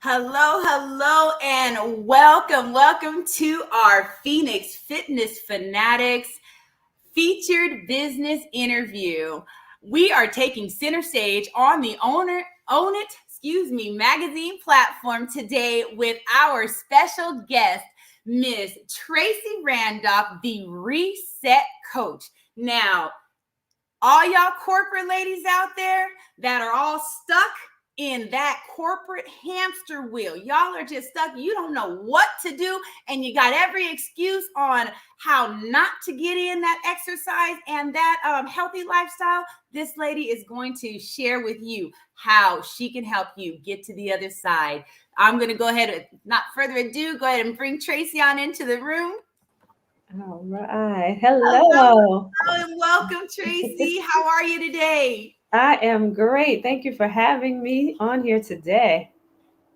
Hello, and welcome to our Phoenix Fitness Fanatics featured business interview. We are taking center stage on the Own It magazine platform today with our special guest, Miss Tracie Randolph, the Reset Coach. Now, all y'all corporate ladies out there that are all stuck in that corporate hamster wheel. Y'all are just stuck. You don't know what to do, and you got every excuse on how not to get in that exercise and that healthy lifestyle. This lady is going to share with you how she can help you get to the other side. I'm going to go ahead, not further ado, go ahead and bring Tracie on into the room. All right. Hello, Hello. and welcome, Tracie. How are you today? I am great. Thank you for having me on here today.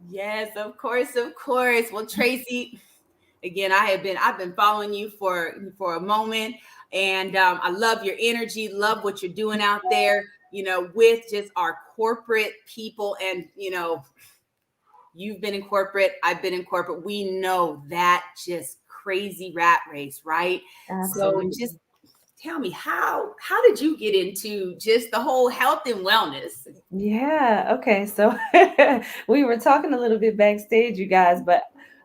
Yes, of course. Well, Tracie, again, I've been following you for a moment, and I love your energy, love what you're doing out there, with just our corporate people. And you've been in corporate, I've been in corporate. We know that just crazy rat race, right? So Absolutely. just tell me, how did you get into just the whole health and wellness? Yeah. Okay. So we were talking a little bit backstage, you guys, but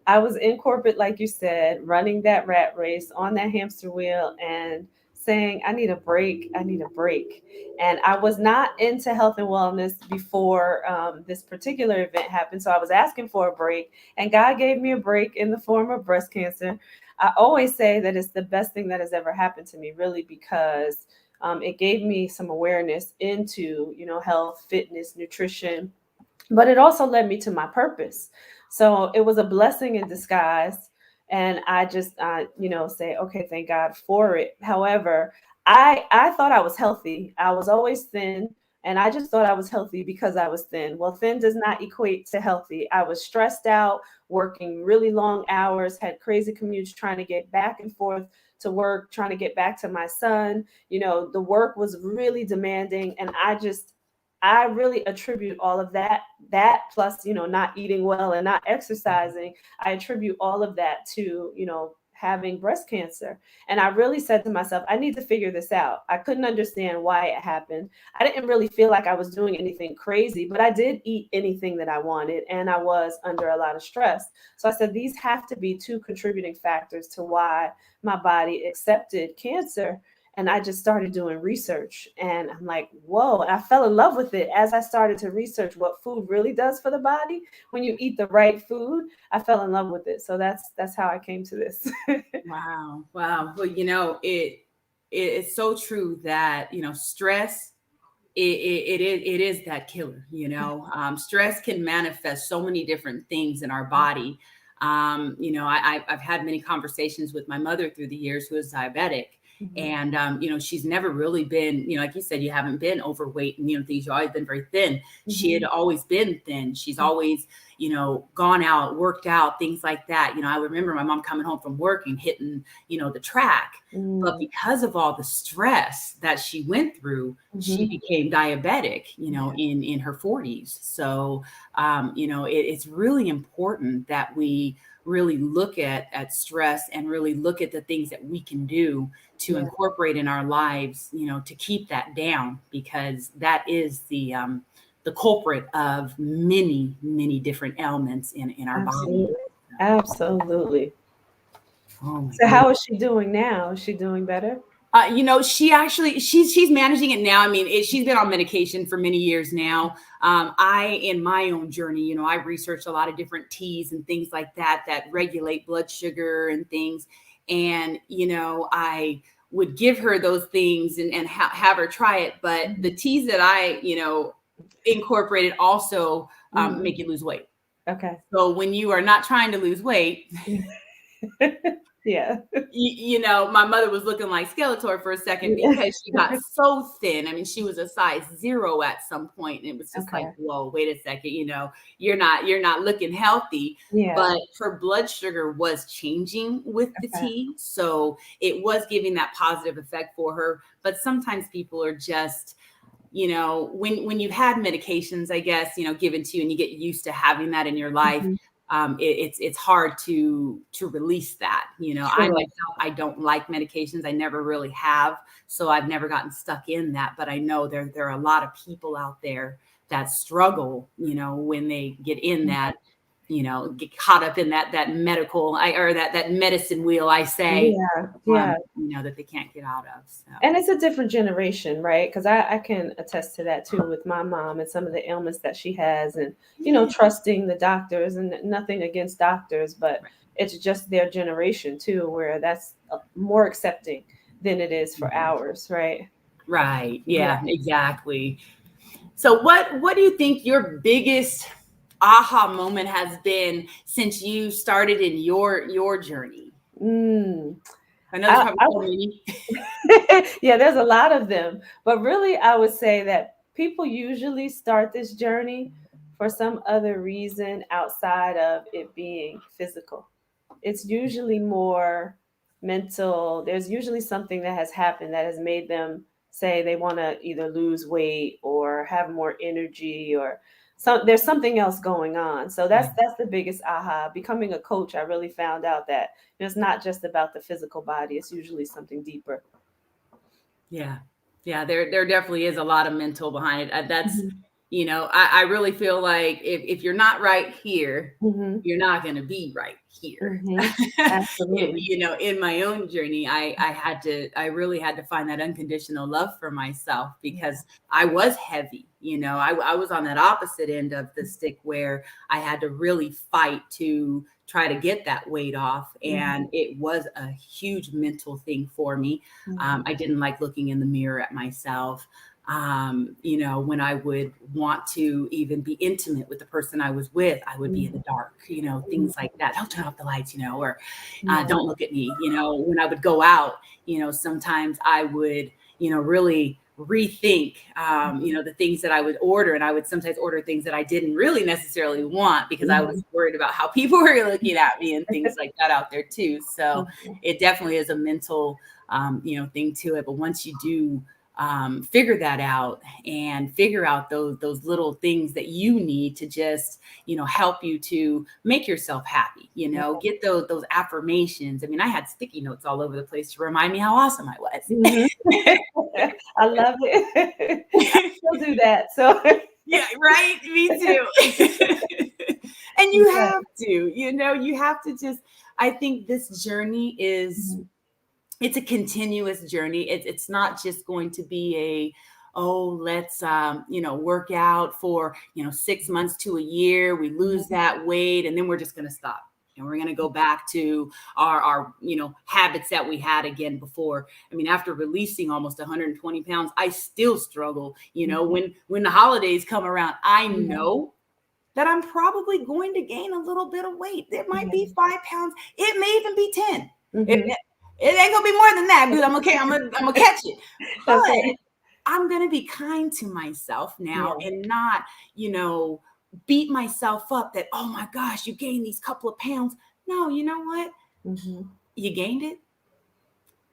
I was in corporate, like you said, running that rat race on that hamster wheel and saying, I need a break. I need a break. And I was not into health and wellness before this particular event happened. So I was asking for a break, and God gave me a break in the form of breast cancer. I always say that it's the best thing that has ever happened to me, really, because it gave me some awareness into, health, fitness, nutrition, but it also led me to my purpose. So it was a blessing in disguise. And I just, say, okay, thank God for it. However, I thought I was healthy. I was always thin. And I just thought I was healthy because I was thin. Well, thin does not equate to healthy. I was stressed out, working really long hours, had crazy commutes trying to get back and forth to work, trying to get back to my son. The work was really demanding. And I really attribute all of that plus, not eating well and not exercising. I attribute all of that to, having breast cancer. And I really said to myself, I need to figure this out. I couldn't understand why it happened. I didn't really feel like I was doing anything crazy, but I did eat anything that I wanted, and I was under a lot of stress. So I said, these have to be two contributing factors to why my body accepted cancer. And I just started doing research, and I'm like, whoa. And I fell in love with it as I started to research what food really does for the body. When you eat the right food, I fell in love with it. So that's how I came to this. Wow. Well, it's so true that stress it is that killer. Stress can manifest so many different things in our body. I've had many conversations with my mother through the years, who is diabetic. Mhm. And she's never really been, like you said, you haven't been overweight and things. You've always been very thin. She had Mhm. always been thin. She's always gone out, worked out, things like that. I remember my mom coming home from work and hitting the track. But Mm. because of all the stress that she went through, she Mhm. became diabetic, Yeah, in her 40s. So, it's really important that we really look at stress and really look at the things that we can do to yeah, incorporate in our lives, to keep that down, because that is the culprit of many different ailments in our body. absolutely. Absolutely. Oh my So goodness. how is she doing now? Is she doing better? She actually she's managing it now. I mean, she's been on medication for many years now. I, in my own journey, I researched a lot of different teas and things like that regulate blood sugar and things. And I would give her those things and have her try it. But the Mhm. teas that I incorporated also Mhm. make you lose weight. Okay. So when you are not trying to lose weight, Yeah. my mother was looking like Skeletor for a second Yeah. because she got so thin. I mean, she was a size 0 at some point, and it was just like, Okay. whoa, wait a second, you're not looking healthy. Yeah. But her blood sugar was changing with the Okay. tea, so it was giving that positive effect for her. But sometimes people are just when you've had medications, I guess, given to you and you get used to having that in your life, Mhm. it's hard to release that. I Sure. myself, I don't like medications. I never really have. So I've never gotten stuck in that. But I know there are a lot of people out there that struggle, when they get in that, get caught up in that medical or that medicine wheel, I say, Yeah, yeah. that they can't get out of. So. And it's a different generation, right? Because I can attest to that too with my mom and some of the ailments that she has, and Yeah. trusting the doctors, and nothing against doctors, but Right. it's just their generation too, where that's more accepting than it is for Mhm. ours, right? Right. Yeah. Yeah, exactly. So what do you think your biggest aha moment has been since you started in your journey? Mm. I know there's probably I so many. yeah, there's a lot of them. But really, I would say that people usually start this journey for some other reason outside of it being physical. It's usually more mental. There's usually something that has happened that has made them say they want to either lose weight or have more energy, or there's something else going on. So that's the biggest aha. Becoming a coach, I really found out that it's not just about the physical body. It's usually something deeper. Yeah. Yeah, there definitely is a lot of mental behind it. That's, Mhm. I really feel like if you're not right here, Mhm. you're not going to be right here. Mhm. Absolutely. In my own journey, I really had to find that unconditional love for myself Yeah. because I was heavy. I was on that opposite end of the stick where I had to really fight to try to get that weight off. And Mhm. it was a huge mental thing for me. Mhm. I didn't like looking in the mirror at myself. When I would want to even be intimate with the person I was with, I would be in the Mhm. dark, things like that. Don't turn off the lights, or Yeah. don't look at me. When I would go out, sometimes I would, really rethink, the things that I would order. And I would sometimes order things that I didn't really necessarily want because I was Mhm. worried about how people were looking at me and things like that out there too. So Mhm. it definitely is a mental, thing to it. But once you do figure that out and figure out those little things that you need to just help you to make yourself happy, get those affirmations. I mean, I had sticky notes all over the place to remind me how awesome I was. Mhm. I love it. I still do that. So Yeah, right. Me too. And you yeah. have to, you have to just, I think this journey is, Mhm. it's a continuous journey. It's not just going to be oh, let's work out for 6 months to a year. We lose Mhm. that weight, and then we're just going to stop, and we're going to go back to our habits that we had again before. I mean, after releasing almost 120 pounds, I still struggle. Mhm. When the holidays come around, I Yeah. know that I'm probably going to gain a little bit of weight. It might Yeah. be 5 pounds. It may even be 10. It, Mhm. it ain't gonna be more than that because I'm okay. I'm gonna catch it. That's But right. I'm gonna be kind to myself now Yeah. and not, beat myself up that, oh my gosh, you gained these couple of pounds. No, you know what? Mhm. You gained it.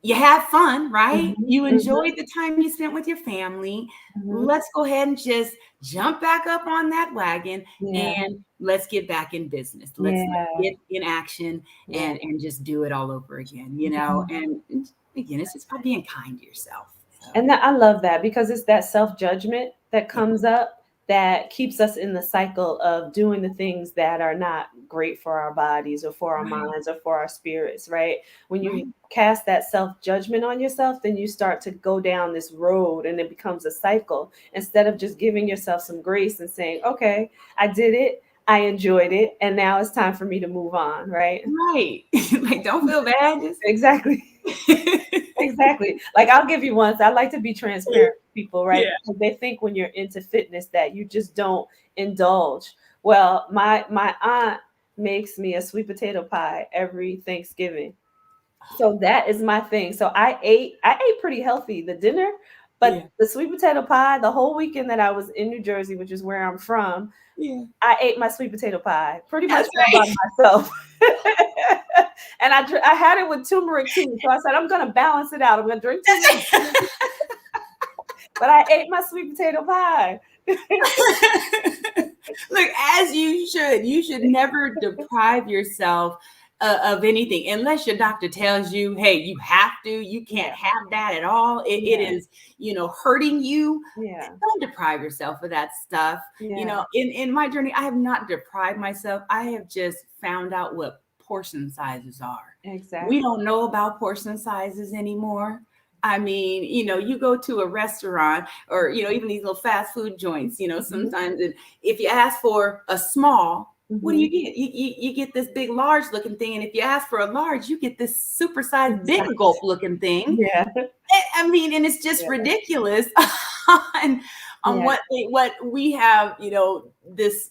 You had fun, right? Mhm. You Mhm. enjoyed the time you spent with your family. Mhm. Let's go ahead and just jump back up on that wagon Yeah. and let's get back in business. Let's Yeah. get in action Yeah. and just do it all over again. Mhm. And again, it's just about being kind to yourself. So And I love that because it's that self-judgment that yeah. comes up that keeps us in the cycle of doing the things that are not great for our bodies or for our Right. minds or for our spirits, right? When you Right. cast that self-judgment on yourself, then you start to go down this road and it becomes a cycle instead of just giving yourself some grace and saying, okay, I did it. I enjoyed it. And now it's time for me to move on, right? Right. Like don't feel bad. Just Exactly. Exactly. Like I'll give you one. I like to be transparent with people, right? yeah. Because they think when you're into fitness that you just don't indulge. Well, my aunt makes me a sweet potato pie every Thanksgiving. So that is my thing. So I ate pretty healthy the dinner, but Yeah. the sweet potato pie, the whole weekend that I was in New Jersey, which is where I'm from, Yeah. I ate my sweet potato pie pretty much That's all right. by myself. And I had it with turmeric too. So I said, I'm going to balance it out. I'm going to drink turmeric. but I ate my sweet potato pie. Look, as you should never deprive yourself of anything unless your doctor tells you, hey, you have to, you can't Yeah, have that at all. It yeah, is, hurting you. yeah, Don't deprive yourself of that stuff. yeah, In my journey, I have not deprived myself. I have just found out what portion sizes are. We exactly. don't know about portion sizes anymore. I mean, you go to a restaurant or, even these little fast food joints, Mhm, sometimes if you ask for a small, what do you mhm. get? You get this big, large looking thing. And if you ask for a large, you get this super sized, big Size. gulp looking thing. Yeah, I mean, and it's just yeah, ridiculous on, on yeah, what we have, this,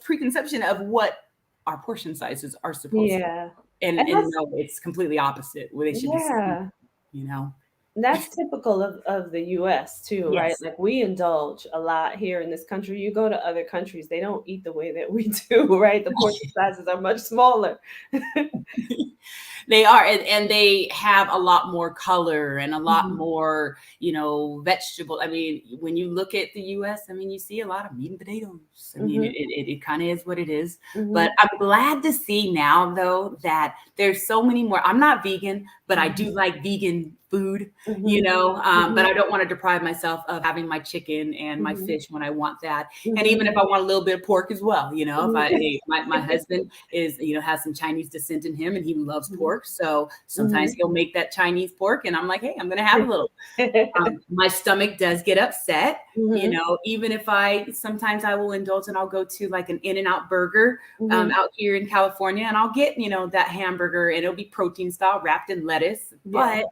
preconception of what our portion sizes are supposed to be. yeah. And And no, it's completely opposite where they should be small, yeah, you know? that's typical of the US too, right? Yes. Like we indulge a lot here in this country. You go to other countries, they don't eat the way that we do, right? The portion sizes are much smaller. They are, and they have a lot more color and a lot Mhm, more, vegetable. I mean, when you look at the US, I mean, you see a lot of meat and potatoes. I mean, mhm, it kind of is what it is. But mhm, I'm glad to see now, though, that there's so many more. I'm not vegan, but I do mhm, like vegan food, mhm, but mhm, I don't want to deprive myself of having my chicken and my mhm, fish when I want that. And mhm, even if I want a little bit of pork as well, if mhm, my husband is, has some Chinese descent in him and he loves mhm, pork. So sometimes mhm. he'll make that Chinese pork and I'm like, hey, I'm going to have a little. My stomach does get upset, Mhm, even if sometimes I will indulge and I'll go to like an In-N-Out burger mhm. out here in California and I'll get, that hamburger and it'll be protein style wrapped in lettuce. Yeah. But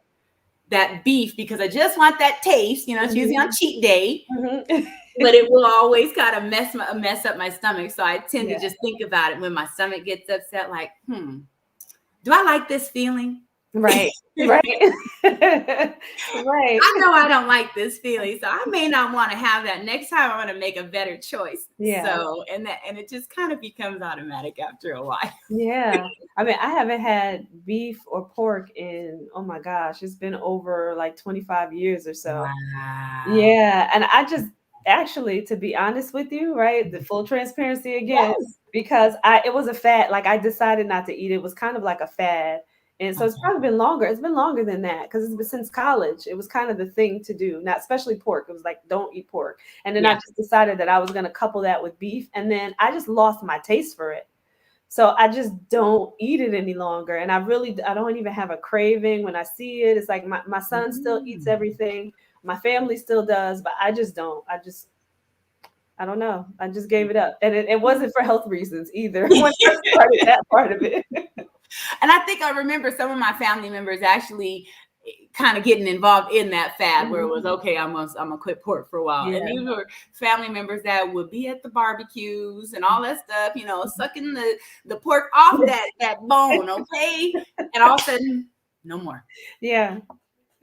that beef, because I just want that taste, it's usually Mhm, on cheat day, mhm. but it will always kind of mess up my stomach. So I tend to Yeah. just think about it when my stomach gets upset, like, do I like this feeling? Right, right. Right. I know I don't like this feeling, so I may not want to have that. Next time I want to make a better choice. Yeah, So, and it just kind of becomes automatic after a while. yeah. I mean, I haven't had beef or pork in, oh my gosh, it's been over like 25 years or so. Wow. Yeah, and I just actually, to be honest with you, right, the full transparency again, Yes. because it was a fad. Like I decided not to eat it. It was kind of like a fad. And so it's Okay. probably been longer. It's been longer than that because it's been since college. It was kind of the thing to do, not especially pork. It was like, don't eat pork. And then I Yeah. just decided that I was going to couple that with beef. And then I just lost my taste for it. So I just don't eat it any longer. And I don't even have a craving when I see it. It's like my son still eats Mm. everything. My family still does, but I just don't. I don't know. I just gave it up. And it wasn't for health reasons either when I started that part of it. And I think I remember some of my family members actually kind of getting involved in that fad where it was Mhm. okay, I'm gonna quit pork for a while. And Yeah. these were family members that would be at the barbecues and all that stuff, sucking the pork off that bone, okay? And all of a sudden, no more. Yeah.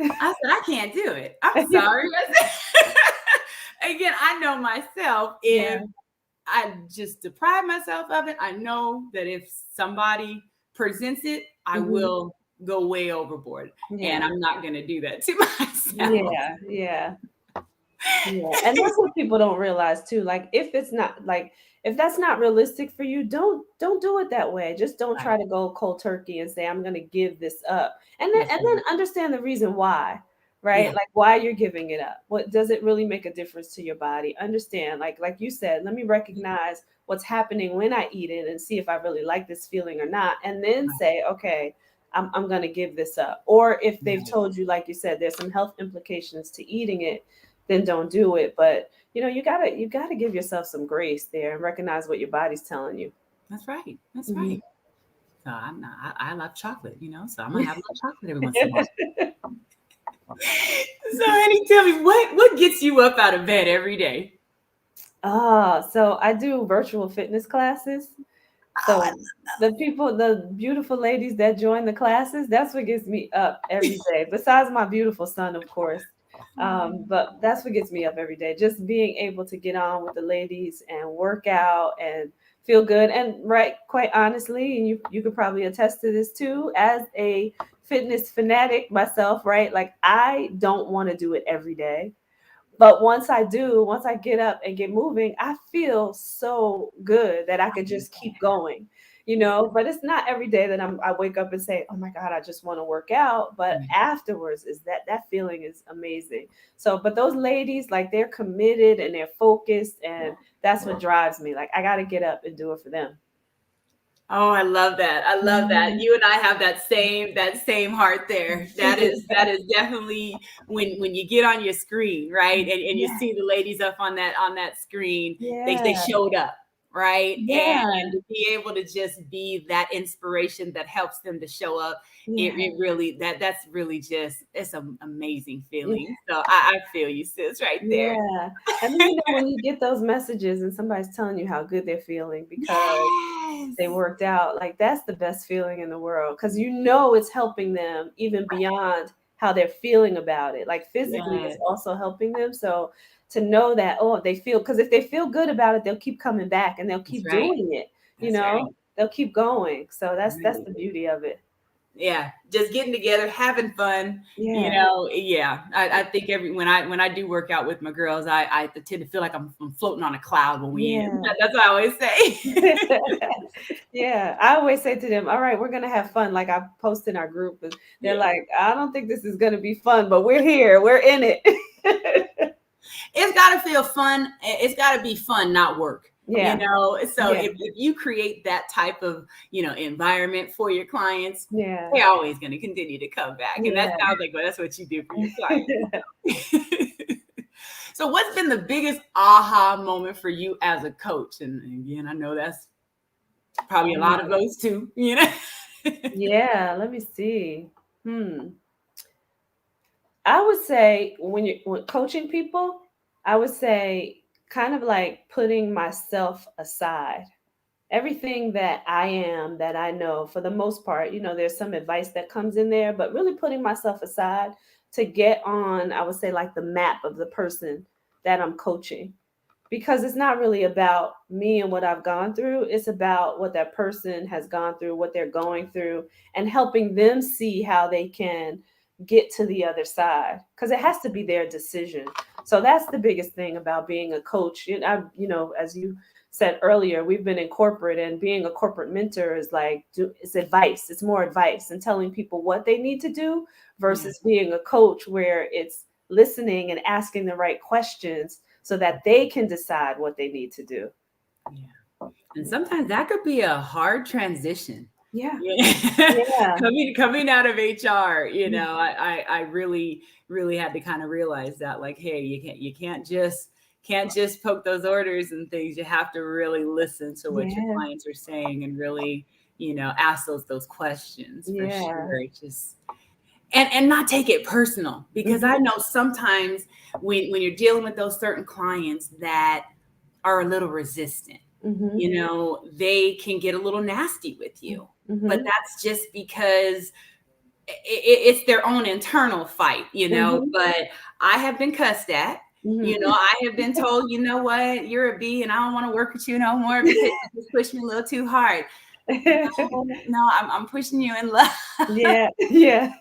I said, I can't do it. I'm sorry. I said, again, I know myself. If Yeah. I just deprive myself of it, I know that if somebody presents it, I Mhm. will go way overboard. And Yeah. I'm not going to do that to myself. Yeah. Yeah. Yeah, and that's what people don't realize too. Like if it's not like if that's not realistic for you, don't do it that way. Just don't Right. try to go cold turkey and say I'm going to give this up. That's And then right. understand the reason why, right? Yeah. Like why you're giving it up. What does it really make a difference to your body? Understand, like you said, let me recognize what's happening when I eat it and see if I really like this feeling or not. And then Right. say, okay, I'm going to give this up. Or if they've Right. told you, like you said, there's some health implications to eating it, then don't do it. But you gotta give yourself some grace there and recognize what your body's telling you. That's right. That's Mhm. right. So I'm not, I love chocolate, so I'm gonna have a little chocolate every once in a while. So Annie, tell me what gets you up out of bed every day? So I do virtual fitness classes. Oh, I So the beautiful ladies that join the classes, that's what gets me up every day. Besides my beautiful son, of course. But that's what gets me up every day. Just being able to get on with the ladies and work out and feel good. And right, quite honestly, and you could probably attest to this too, as a fitness fanatic myself, right? Like I don't want to do it every day. But once I get up and get moving, I feel so good that I could just keep going, Yeah. but it's not every day that I wake up and say, oh my God, I just want to work out. But Yeah. afterwards is that feeling is amazing. So, but those ladies, like, they're committed and they're focused, and that's what drives me. Like, I got to get up and do it for them. Oh, I love that. I love that. You and I have that same heart there. That is definitely when you get on your screen, right? And you Yeah. see the ladies up on that screen, they Yeah. showed up, right? And Yeah. to be able to just be that inspiration that helps them to show up, it, Yeah. it really that's really just it's an amazing Yeah. feeling. So I feel you, sis, right there. Yeah. And then, when you get those messages and somebody's telling you how good they're feeling because Yes. they worked out, like, that's the best feeling in the world, because it's helping them even beyond how they're feeling about it. Like, physically, it's Yes. also helping them. So to know that, oh, they feel, because if they feel good about it, they'll keep coming back and they'll That's keep right. doing it, That's right. they'll keep going. So that's Right. the beauty of it. Yeah, just getting together, having fun. Yeah. Yeah. I think when I do work out with my girls, I tend to feel like I'm floating on a cloud when we end. Yeah. That's what I always say. Yeah, I always say to them, all right, we're gonna have fun. Like, I post in our group, and they're Yeah. like, I don't think this is gonna be fun, but we're here, we're in it. It's got to feel fun. It's got to be fun, not work. Yeah. So Yeah. if you create that type of environment for your clients, Yeah. they're always going to continue to come back, and that Yeah. sounds like, well, that's what you do for your clients. So what's been the biggest aha moment for you as a coach? And again, I know that's probably a lot of those too. Yeah, let me see. I would say, when coaching people, I would say, kind of like putting myself aside. Everything that I am, that I know, for the most part, there's some advice that comes in there, but really putting myself aside to get on, I would say, like, the map of the person that I'm coaching. Because it's not really about me and what I've gone through. It's about what that person has gone through, what they're going through, and helping them see how they can get to the other side. Because it has to be their decision. So that's the biggest thing about being a coach. As you said earlier, we've been in corporate, and being a corporate mentor is like, it's advice. It's more advice and telling people what they need to do, Yeah. versus being a coach where it's listening and asking the right questions so that they can decide what they need to do. Yeah. And sometimes that could be a hard transition. Yeah. Yeah. Yeah. Coming out of HR, I really, really had to kind of realize that, like, hey, you can't just poke those orders and things. You have to really listen to what your Yeah. clients are saying and really, ask those questions for Yeah. sure. Just and not take it personal, because I Mhm. know sometimes when you're dealing with those certain clients that are a little resistant, Mhm. they can get a little nasty with you. But Mhm. that's just because it's their own internal fight. Mhm. But I have been cussed at. Mhm. I have been told, you know what, you're a B and I don't want to work with you no more because you just push me a little too hard. No, I'm pushing you in love. Yeah. Yeah.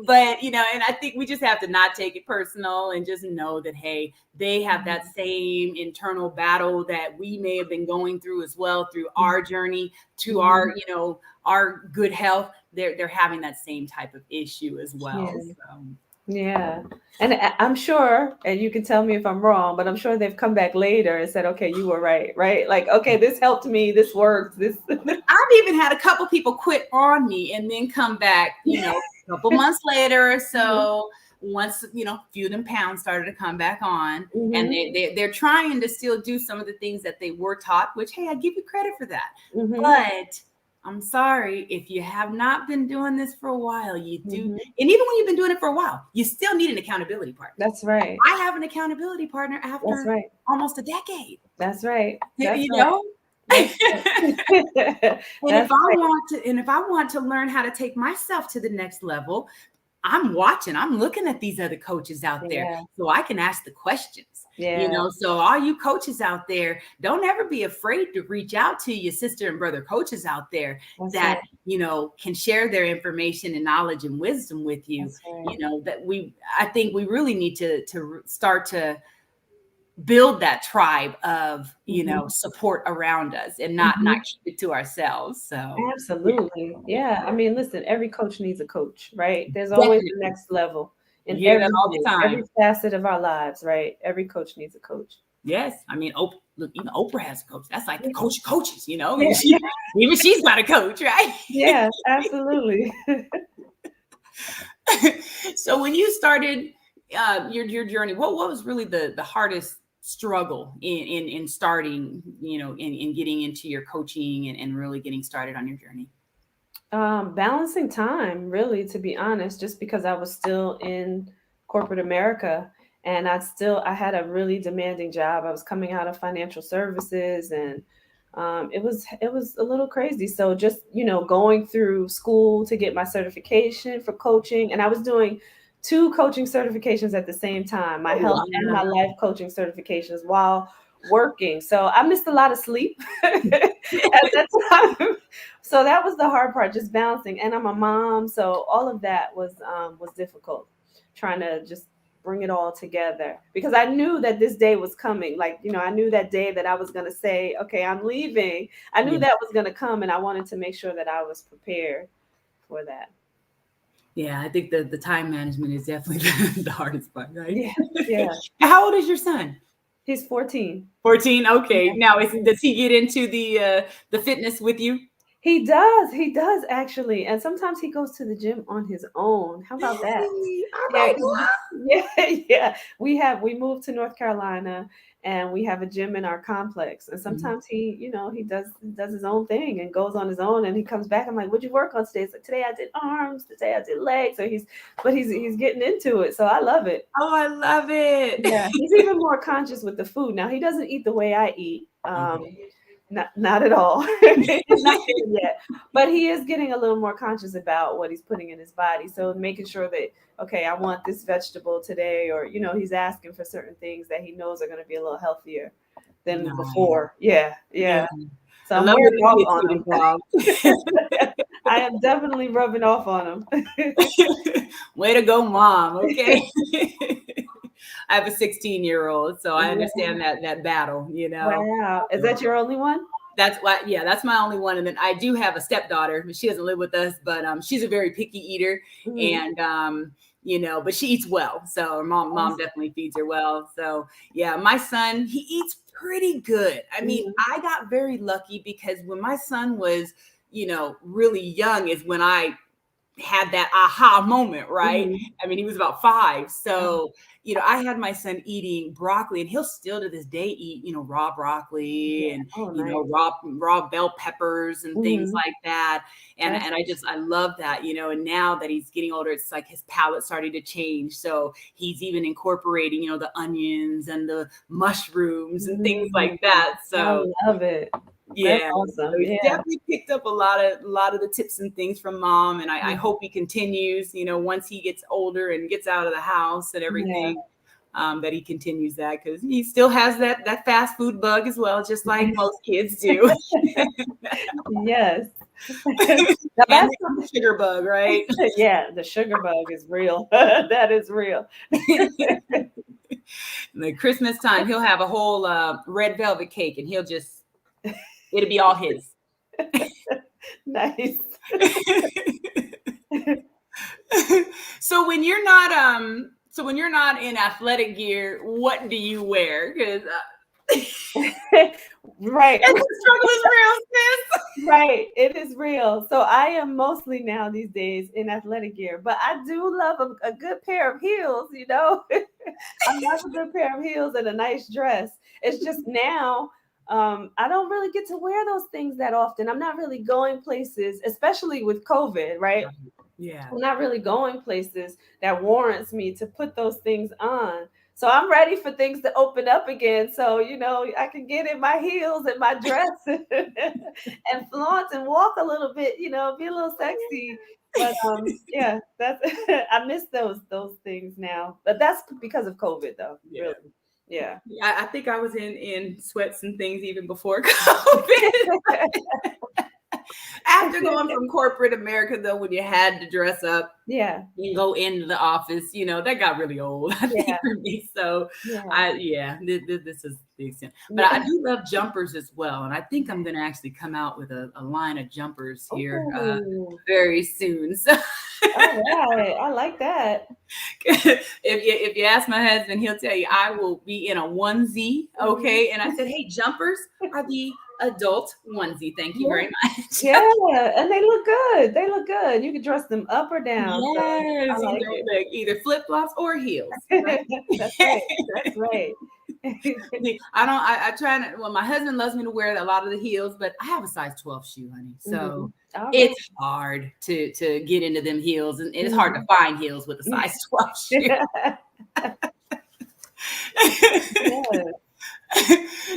But and I think we just have to not take it personal and just know that, hey, they have that same internal battle that we may have been going through as well, through our journey to our Mhm. our good health. They're having that same type of issue as well. Yeah. So Yeah. And I'm sure, and you can tell me if I'm wrong, but I'm sure they've come back later and said, okay, you were right, right? Like, okay, this helped me, this worked, this. I've even had a couple people quit on me and then come back, a couple months later or so. Once few of them pounds started to come back on, and Mhm. they're trying to still do some of the things that they were taught. Which, hey, I give you credit for that. Mhm. But I'm sorry, if you have not been doing this for a while, you do, Mhm. and even when you've been doing it for a while, you still need an accountability partner. That's right. I have an accountability partner That's after right. almost a decade. That's right. You, That's you right. know. That's right. And if That's I right. want to, learn how to take myself to the next level, I'm watching, I'm looking at these other coaches out there Yeah. so I can ask the questions. Yeah. So all you coaches out there, don't ever be afraid to reach out to your sister and brother coaches out there That's that, right. can share their information and knowledge and wisdom with you. That's right. I think we really need to start to build that tribe of, Mhm. support around us and not Mhm. keep it to ourselves. So yeah, Absolutely. Yeah. I mean, listen, every coach needs a coach, right? There's always the definitely. next level You in hear that all the everything, every time. facet of our lives, right? Every coach needs a coach. Yes, I mean, look, Oprah has a coach. That's like the coach of coaches, Yeah. Even she's got a coach, right? Yeah, absolutely. So when you started your journey, what was really the hardest struggle in starting, in getting into your coaching and really getting started on your journey? Balancing time, really, to be honest, just because I was still in corporate America and I had a really demanding job. I was coming out of financial services and it was a little crazy. So just, going through school to get my certification for coaching, and I was doing two coaching certifications at the same time, my Oh, health and my wow. life coaching certifications while working. So I missed a lot of sleep at that time. So that was the hard part, just balancing. And I'm a mom, so all of that was difficult, trying to just bring it all together because I knew that this day was coming. Like, I knew that day that I was going to say, okay, I'm leaving. I knew Yeah. that was going to come, and I wanted to make sure that I was prepared for that. Yeah, I think the time management is definitely the hardest part, right? Yeah, yeah. How old is your son? He's 14. 14. Okay. Now, Yeah. does he get into the fitness with you? He does. He does actually. And sometimes he goes to the gym on his own. How about that? Yay! All Yeah, right. 'cause yeah, yeah. We moved to North Carolina and we have a gym in our complex. And Mhm. sometimes he does his own thing and goes on his own and he comes back. I'm like, what'd you work on today? It's like, today I did arms, today I did legs. So he's getting into it. So I love it. Oh, I love it. Yeah. He's even more conscious with the food. Now he doesn't eat the way I eat. Okay. Not at all. He's not there yet. But he is getting a little more conscious about what he's putting in his body. So making sure that, okay, I want this vegetable today, or he's asking for certain things that he knows are going to be a little healthier than Nice. before. Yeah, Yeah. yeah. So I I'm love when wearing the off kids on get him. involved. I am definitely rubbing off on him. Way to go, mom. Okay. I have a 16-year-old, so I Yeah. understand that battle. Wow. Is that your only one? That's why, yeah, that's my only one. And then I do have a stepdaughter, but she doesn't live with us, but she's a very picky eater, Mhm. and but she eats well. So her mom definitely feeds her well. So yeah, my son, he eats pretty good. I mean, Mhm. I got very lucky because when my son was, really young is when I had that aha moment, right? Mhm. I mean, he was about 5. Uh, So, I had my son eating broccoli and he'll still to this day eat, raw broccoli yeah. and, Oh, nice. raw bell peppers and things Mhm. like that. And That's I love that, and now that he's getting older, it's like his palate starting to change. So he's even incorporating, the onions and the mushrooms and things like mm, that. I So love it. That's yeah, so awesome. he's Yeah. definitely picked up a lot of the tips and things from mom, and I Mhm. hope he continues. Once he gets older and gets out of the house and Yeah. everything, that he continues that because he still has that fast food bug as well, just like most kids do, Yes. Now and that's the sugar bug, right? yeah, the sugar bug is real. That is real. The Christmas time, he'll have a whole red velvet cake, and it'll be all his. Nice. So when you're not in athletic gear, what do you wear? Because Right. the struggle is real, sis. Right. It is real. So I am mostly now these days in athletic gear, but I do love a good pair of heels, I love a good pair of heels and a nice dress. It's just now, I don't really get to wear those things that often. I'm not really going places, especially with COVID, right? Yeah. I'm not really going places that warrants me to put those things on. So I'm ready for things to open up again. So, I can get in my heels and my dress and flaunt and walk a little bit, be a little sexy. But yeah, that's I miss those things now. But that's because of COVID though, Yeah. really. Yeah. I think I was in sweats and things even before COVID. After going from corporate America, though, when you had to dress up Yeah. and go into the office, that got really old, I think, Yeah. for me. So, Yeah. this is the extent. But I Yeah. do love jumpers as well. And I think I'm going to actually come out with a line of jumpers here Oh, very soon. So, all right. I like that. if you ask my husband, he'll tell you I will be in a onesie, Mhm. okay? And I said, hey, jumpers are the adult onesie. Thank you Yeah. very much. Yeah, and they look good. They look good. You can dress them up or down. So I Yes, like it. like either flip flops or heels, right? That's right. That's right. I try to. Well, my husband loves me to wear a lot of the heels, but I have a size 12 shoe, honey. So Mhm. All right. it's hard to get into them heels, and it's hard to Mhm. find heels with a size 12 shoe. Yeah.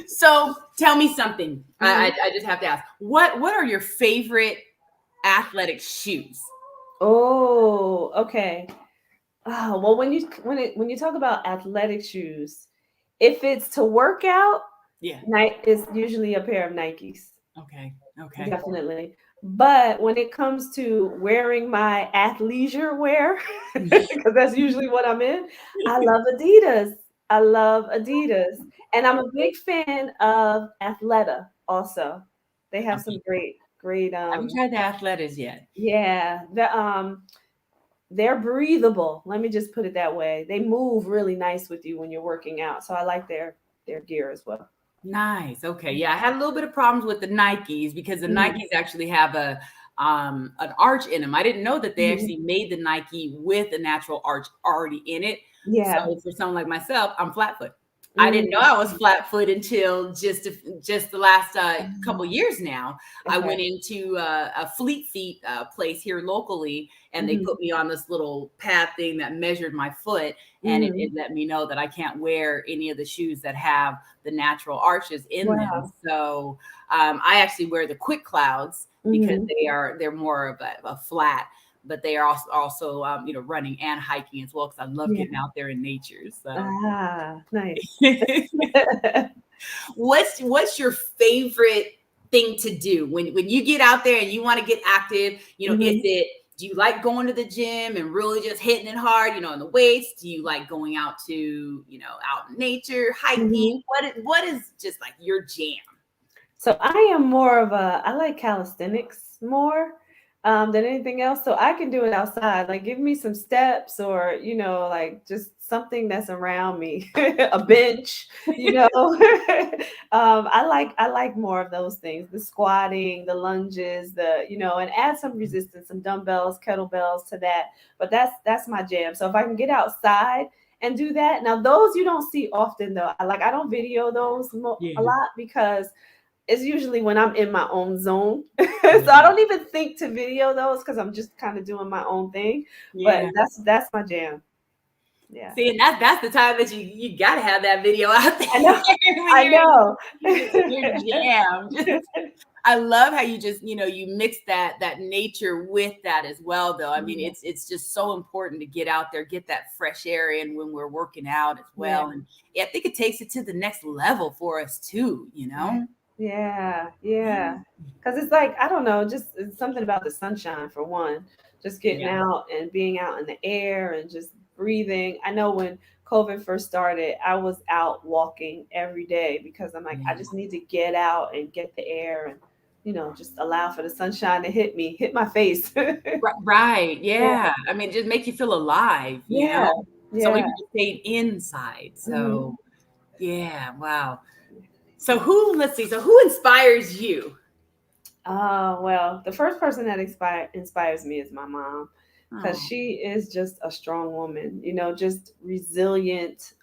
So tell me something. Mhm. I just have to ask. What are your favorite athletic shoes? Oh, okay. Oh, well, when you talk about athletic shoes, if it's to work out, Yeah. It's usually a pair of Nikes. Okay. Okay. Definitely. But when it comes to wearing my athleisure wear, because that's usually what I'm in, I love Adidas. I love Adidas. And I'm a big fan of Athleta also. They have some Okay. great I haven't tried the Athletics yet. yeah, they're breathable. Let me just put it that way. They move really nice with you when you're working out. So I like their gear as well. Nice. Okay. Yeah, I had a little bit of problems with the Nikes because the Mhm. Nikes actually have a an arch in them. I didn't know that they Mhm. actually made the Nike with a natural arch already in it. Yeah. So for someone like myself, I'm flat foot. I didn't know Mhm. I was flat foot until just the last couple Mhm. years now. I Okay. went into a Fleet Feet place here locally, and they Mhm. put me on this little pad thing that measured my foot, and it Mhm. let me know that I can't wear any of the shoes that have the natural arches in them. Wow. So I actually wear the Quick Clouds because Mhm. they're more of a flat, but they are also running and hiking as well because I love Yeah. getting out there in nature. So Ah, nice. what's your favorite thing to do when you get out there and you want to get active? Is Mhm. it do you like going to the gym and really just hitting it hard, in the weights? Do you like going out to, out in nature, hiking? Mhm. What is just like your jam? So I am more of I like calisthenics more than anything else. So I can do it outside. Like give me some steps or, like just something that's around me, a bench, I like more of those things, the squatting, the lunges, and add some resistance, some dumbbells, kettlebells to that. But that's my jam. So if I can get outside and do that. Now those you don't see often though. I don't video those a Yeah. lot because it's usually when I'm in my own zone. So I Yeah. don't even think to video those because I'm just kind of doing my own thing. But Yeah. that's my jam. Yeah. See, and that's the time that you gotta have that video out I know. there when I you're know. in your jam. I love how you just, you mix that nature with that as well though. I mean, Yeah. it's just so important to get out there, get that fresh air in when we're working out as Yeah. well. And yeah, I think it takes it to the next level for us too. Yeah. Yeah. Because it's like, I don't know, just it's something about the sunshine for one, just getting Yeah. out and being out in the air and just breathing. I know when COVID first started, I was out walking every day because I'm like, I Yeah. just need to get out and get the air and, just allow for the sunshine to hit my face. Right. Yeah. Yeah. I mean, just make you feel alive. Yeah. So many Yeah. people stayed inside. Mhm. So yeah, wow. Let's see. So who inspires you? Well, the first person that inspires me is my mom because Oh, she is just a strong woman, just resilient.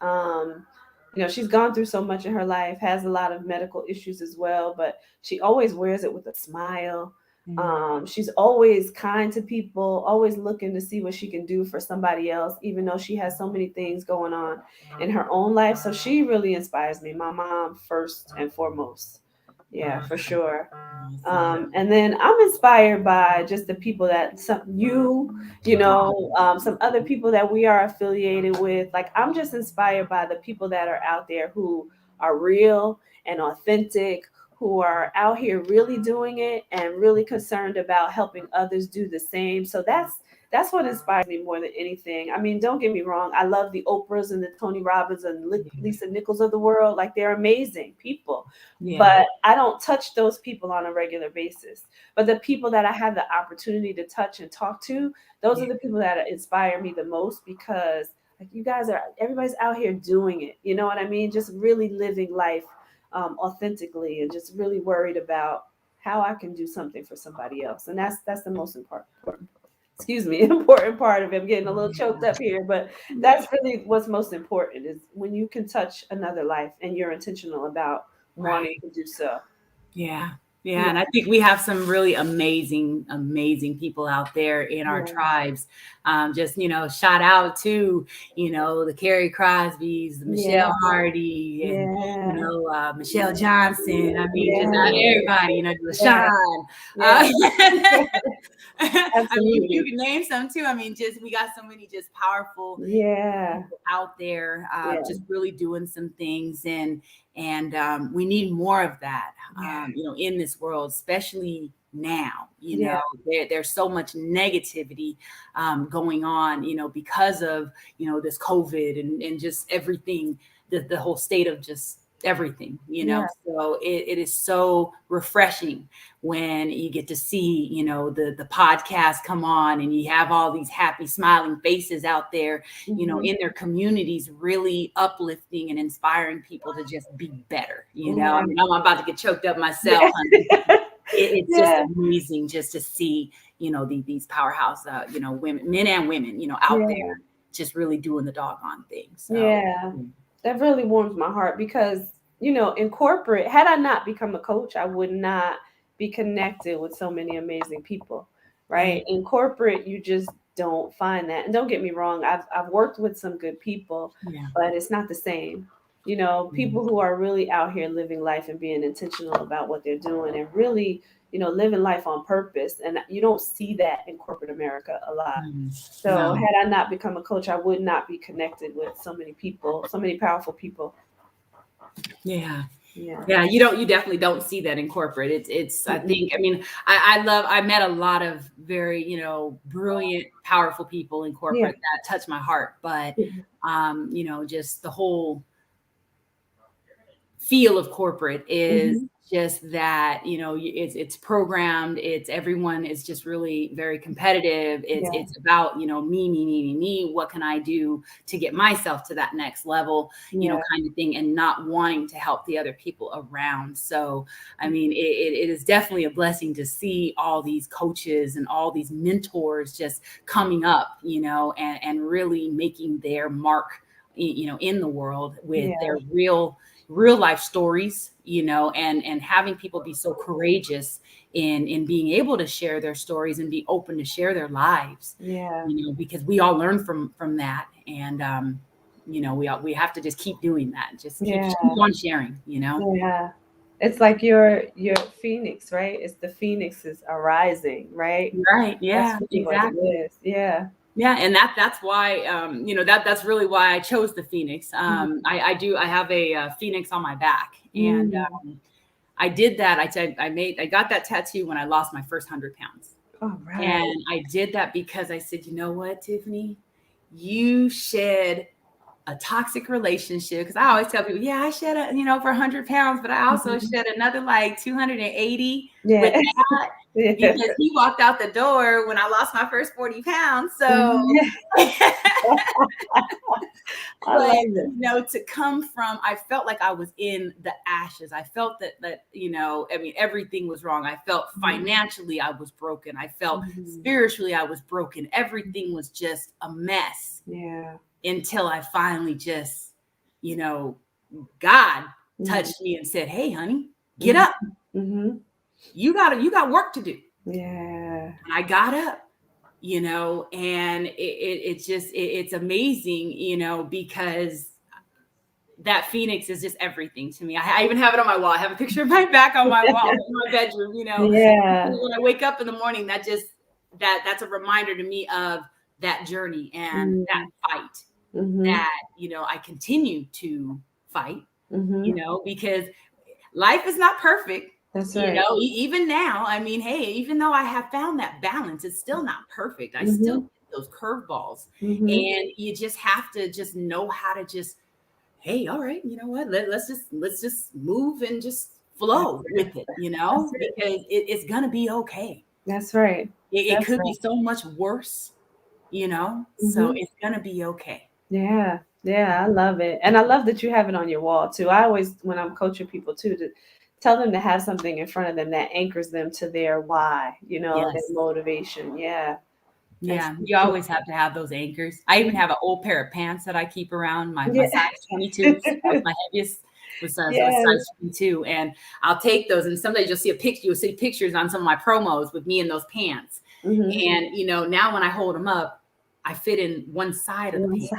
She's gone through so much in her life, has a lot of medical issues as well, but she always wears it with a smile. mhm. She's always kind to people, always looking to see what she can do for somebody else, even though she has so many things going on in her own life. So she really inspires me, my mom first and foremost. Yeah, for sure. Awesome. And then I'm inspired by just the people that some other people that we are affiliated with. Like, I'm just inspired by the people that are out there who are real and authentic, who are out here really doing it and really concerned about helping others do the same. So that's what inspires me more than anything. I mean, don't get me wrong. I love the Oprahs and the Tony Robbins and Lisa Nichols of the world. Like, they're amazing people. Yeah. But I don't touch those people on a regular basis. But the people that I have the opportunity to touch and talk to, those are the people that inspire me the most, because like, everybody's out here doing it. You know what I mean? Just really living life authentically, and just really worried about how I can do something for somebody else. And that's the most important important part of it. I'm getting a little choked up here, but that's really what's most important, is when you can touch another life and you're intentional about wanting to do so. Yeah. Yeah. And I think we have some really amazing people out there in our tribes. Just, shout out to, the Carrie Crosbys, the Michelle Hardy, and, Michelle Johnson. I mean, just not everybody, LaShawn. I mean, you can name some too. I mean, we got so many just powerful people out there, just really doing some things, and we need more of that, in this world, especially now. There's so much negativity going on, because of this COVID and just everything, the whole state of just everything, so it is so refreshing when you get to see, the podcast come on, and you have all these happy smiling faces out there, in their communities, really uplifting and inspiring people to just be better. I mean, I'm about to get choked up myself. It's just amazing just to see, these powerhouse, women, men and women, out there just really doing the doggone thing. So that really warms my heart, because in corporate, had I not become a coach, I would not be connected with so many amazing people, right? In corporate, you just don't find that. And don't get me wrong, I've worked with some good people, but it's not the same. People who are really out here living life and being intentional about what they're doing, and really, living life on purpose. And you don't see that in corporate America a lot. So had I not become a coach, I would not be connected with so many people, so many powerful people. Yeah. You definitely don't see that in corporate. It's I think, I mean, I met a lot of very, brilliant, powerful people in corporate that touched my heart, but just the whole feel of corporate is just that, it's programmed. It's everyone is just really very competitive. It's about, me. What can I do to get myself to that next level, kind of thing, and not wanting to help the other people around. So, I mean, it is definitely a blessing to see all these coaches and all these mentors just coming up, and really making their mark, in the world with their real life stories, and having people be so courageous in being able to share their stories and be open to share their lives. Because we all learn from that. And, we have to just keep doing that. Just keep on sharing, It's like your phoenix, right? It's the phoenixes arising, right? Right. Yeah, exactly. And that's why, that's really why I chose the Phoenix. I have a Phoenix on my back, and I did that. I got that tattoo when I lost my first 100 pounds. Oh, right. And I did that because I said, you know what, Tiffany, you shed a toxic relationship. Because I always tell people, I shed for 100 pounds, but I also shed another like 280 with that. Because he walked out the door when I lost my first 40 pounds. So, but, to come from, I felt like I was in the ashes. I felt that, I mean, everything was wrong. I felt financially I was broken. I felt spiritually I was broken. Everything was just a mess. Until I finally just, God touched me and said, hey, honey, get up. You got work to do. And I got up, and it's amazing, because that Phoenix is just everything to me. I even have it on my wall. I have a picture of my back on my wall in my bedroom, you know. Yeah. When I wake up in the morning, that's a reminder to me of that journey and that fight that, you know, I continue to fight, you know, because life is not perfect. That's You right. know, even now, I mean, hey, even though I have found that balance, it's still not perfect. I still get those curveballs. And you just have to just know how to just, hey, all right, you know what? Let's just move and just flow with it, you know, because it's gonna be okay. That's right. It could be so much worse, you know, so it's gonna be okay. Yeah. Yeah. I love it. And I love that you have it on your wall too. I always, when I'm coaching people too, to tell them to have something in front of them that anchors them to their why, you know, their Yes. motivation. Yeah. That's Yeah, you always have to have those anchors. I even have an old pair of pants that I keep around, my yeah. size 22. That was my heaviest, was Yes. size 22. And I'll take those, and sometimes you'll see pictures on some of my promos with me in those pants. And, you know, now when I hold them up, I fit in one side of the pants.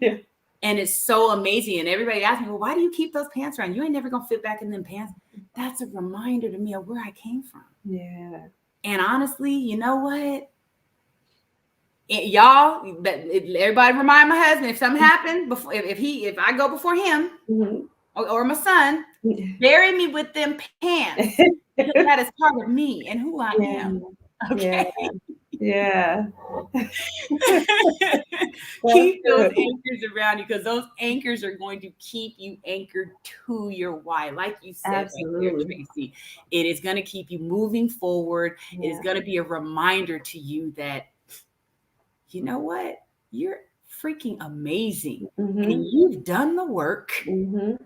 Yeah. And it's so amazing. And everybody asks me, well, why do you keep those pants around? You ain't never gonna fit back in them pants. That's a reminder to me of where I came from. Yeah. And honestly, you know what? Y'all, everybody remind my husband, if something happened before, if I go before him or my son, bury me with them pants, because that is part of me and who I am. Okay. Yeah. Keep those anchors around you, because those anchors are going to keep you anchored to your why. Like you said, Absolutely. right there, Tracie, it is going to keep you moving forward. It is going to be a reminder to you that, you know what, you're freaking amazing, and you've done the work, and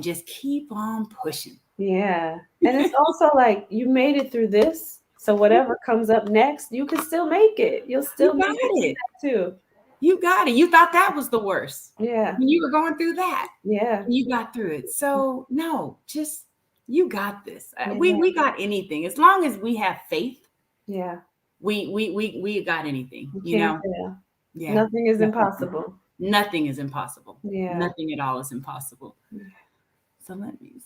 just keep on pushing. Yeah. And it's also like, you made it through this, so whatever comes up next, you can still make it. You'll still You got make it it. too. You got it. You thought that was the worst. Yeah. When you were going through that. Yeah. And you got through it. So no, just, you got this. We got anything. As long as we have faith, Yeah. we got anything. You can't fail. Yeah. Nothing is impossible. Nothing is impossible. Yeah. Nothing at all is impossible. So let me see.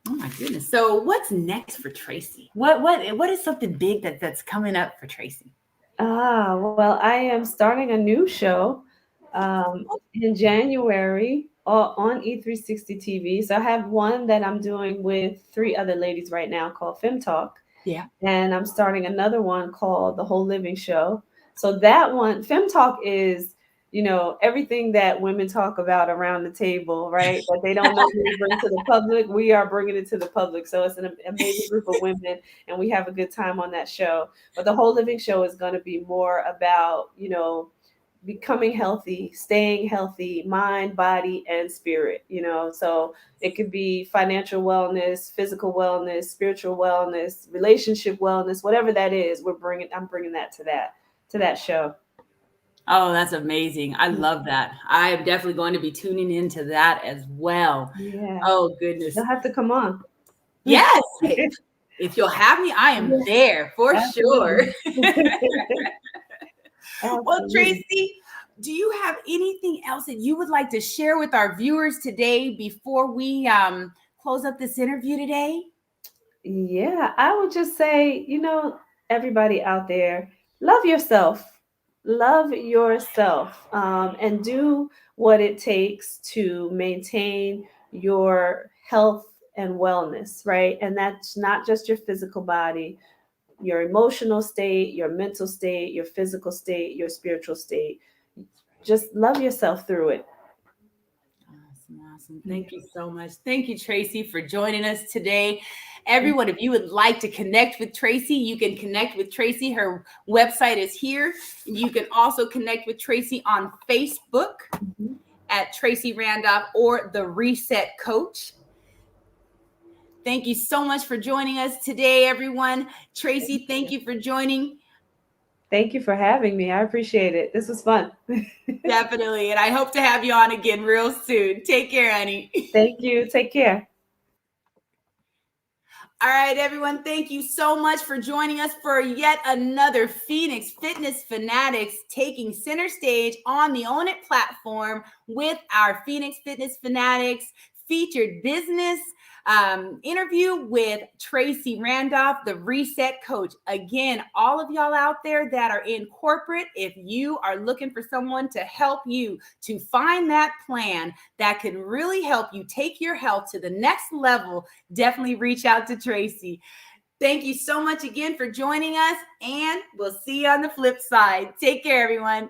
Oh my goodness. So what's next for Tracie? What is something big that's coming up for Tracie? Well, I am starting a new show in January on E360 TV. So I have one that I'm doing with 3 other ladies right now called Fem Talk. Yeah. And I'm starting another one called The Whole Living Show. So that one, Fem Talk, is, you know, everything that women talk about around the table, right? That they don't normally bring to the public. We are bringing it to the public. So it's an amazing group of women, and we have a good time on that show. But The Whole Living Show is going to be more about, you know, becoming healthy, staying healthy, mind, body, and spirit, you know. So it could be financial wellness, physical wellness, spiritual wellness, relationship wellness, whatever that is. I'm bringing that to that show. Oh, that's amazing. I love that. I am definitely going to be tuning into that as well. Yeah. Oh goodness. You'll have to come on. Yes. If you'll have me, I am there for sure. Well, Tracie, do you have anything else that you would like to share with our viewers today before we close up this interview today? Yeah, I would just say, you know, everybody out there, love yourself. Love yourself, and do what it takes to maintain your health and wellness, right? And that's not just your physical body, your emotional state, your mental state, your physical state, your spiritual state. Just love yourself through it. Awesome. Thank you so much. Thank you, Tracie, for joining us today. Everyone, if you would like to connect with Tracie, you can connect with Tracie. Her website is here. You can also connect with Tracie on Facebook at Tracie Randolph or The Reset Coach. Thank you so much for joining us today, everyone. Tracie, thank you for joining. Thank you for having me. I appreciate it. This was fun. Definitely. And I hope to have you on again real soon. Take care, honey. Thank you. Take care. All right, everyone. Thank you so much for joining us for yet another Phoenix Fitness Fanatics taking center stage on the Own It platform with our Phoenix Fitness Fanatics featured business interview with Tracie Randolph, the Reset Coach. Again, all of y'all out there that are in corporate, if you are looking for someone to help you to find that plan that can really help you take your health to the next level, definitely reach out to Tracie. Thank you so much again for joining us, and we'll see you on the flip side. Take care, everyone.